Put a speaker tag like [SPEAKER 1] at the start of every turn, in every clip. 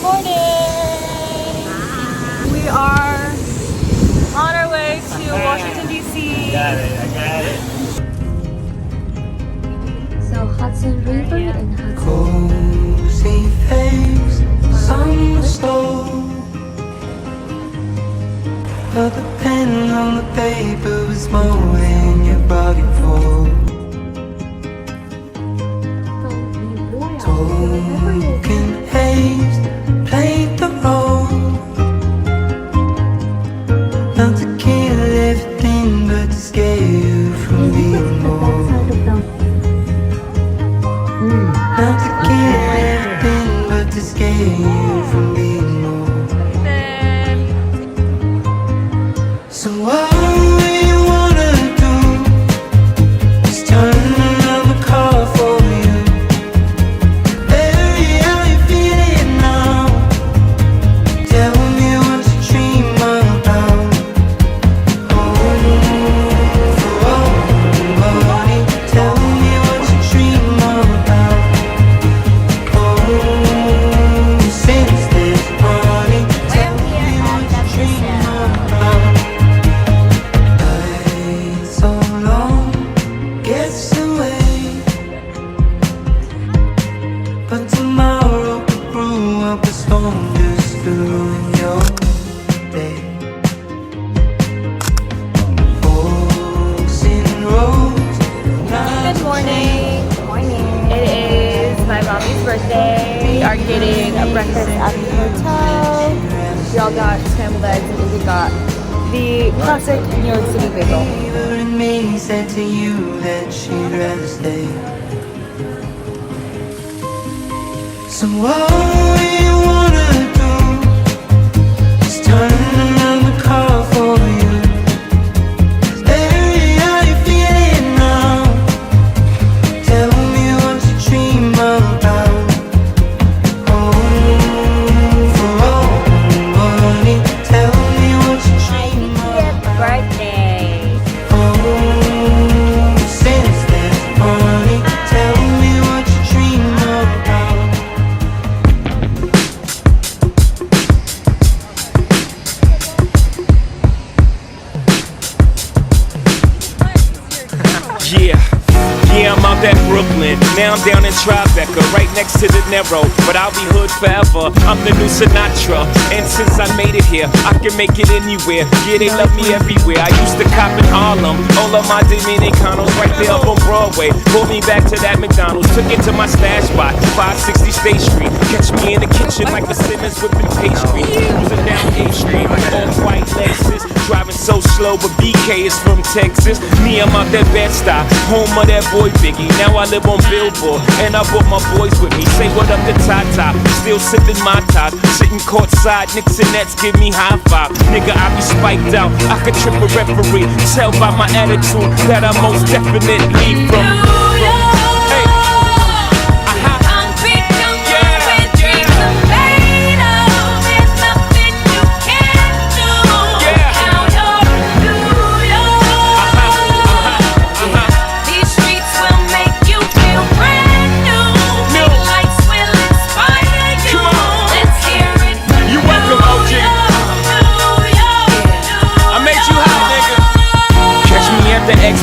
[SPEAKER 1] Morning! We are on our way to Washington, D.C.
[SPEAKER 2] Got it, I got it.
[SPEAKER 3] So Hudson River and Hudson.
[SPEAKER 4] Cozy face, summer stove. But the pen on the paper was more than your body for. Token haze played the role. Not to kill everything, but to scare you from being more. Not to kill everything, but to scare you from being more. So what you wanna do is turn another car for you. Baby, how you feeling now? Tell me what you dream about. Oh, for all money. Tell me what you dream about. Oh, since there's money. Tell me what you dream about. Night so long gets away, but tomorrow could brew up a storm just to ruin your day. Forks in roads.
[SPEAKER 1] Good morning. It is my mommy's birthday. We are getting a breakfast at the hotel. We all got scrambled eggs and Izzy got the classic New York City bagel.
[SPEAKER 4] Eva and me said to you that she'd rather stay. So what you wanna do is turn another car for you. Baby, how you feeling now? Tell me what you dream about. Oh, for all money. Tell me what you dream about.
[SPEAKER 1] Birthday.
[SPEAKER 4] Oh, since there's money, tell me what you dream about.
[SPEAKER 2] Yeah, I'm out at Brooklyn. Now I'm down in Tribeca, right next to the Narrow. But I'll be hood forever. I'm the new Sinatra. And since I made it here, I can make it anywhere. Yeah, they love me everywhere. I used to cop in Harlem. All of my Dominicanos right there up on Broadway. Pulled me back to that McDonald's. Took it to my stash spot, 560 State Street. Catch me in the kitchen like the Simmons whipping pastry. Cruising down A Street, all white Lexus. Driving so slow, but BK is from Texas. Me, I'm out that Bed-Stuy, home of that boy Biggie. Now I live on Billboard, and I brought my boys with me. Say what up to Tata, still sipping my top. Sitting courtside, Knicks and Nets give me high five. Nigga, I be spiked out, I could trip a referee. Tell by my attitude that I most definitely from. Hey.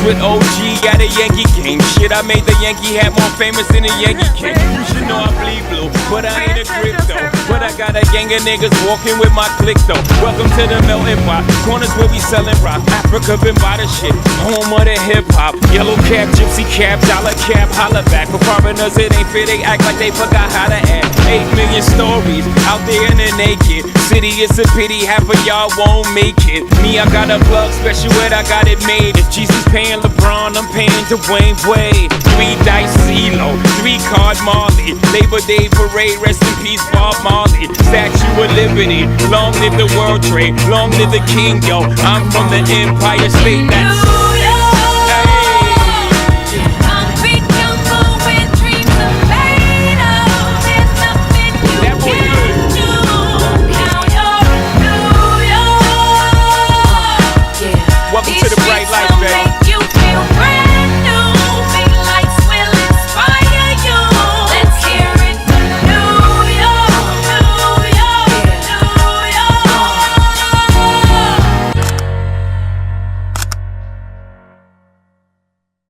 [SPEAKER 2] With OG at a Yankee game. Shit, I made the Yankee hat more famous than a Yankee king. You should know I bleed blue, but I ain't a crypto. But I got a gang of niggas walking with my click though. Welcome to the melting pot. Corners where we selling rock. Africa been by the shit. Home of the hip hop. Yellow cap, gypsy cap, dollar cap, holla back. For foreigners, it ain't fair. They act like they forgot how to act. 8 million stories out there in the naked city. It's a pity half of y'all won't make it. Me, I got a plug special ed, I got it made. If Jesus paying LeBron, I'm paying Dwayne Wade. 3 dice CeeLo, 3 card Marley. Labor Day parade, rest in peace Bob Marley. Statue of Liberty, long live the World Trade, long live the King, yo. I'm from the Empire State. That's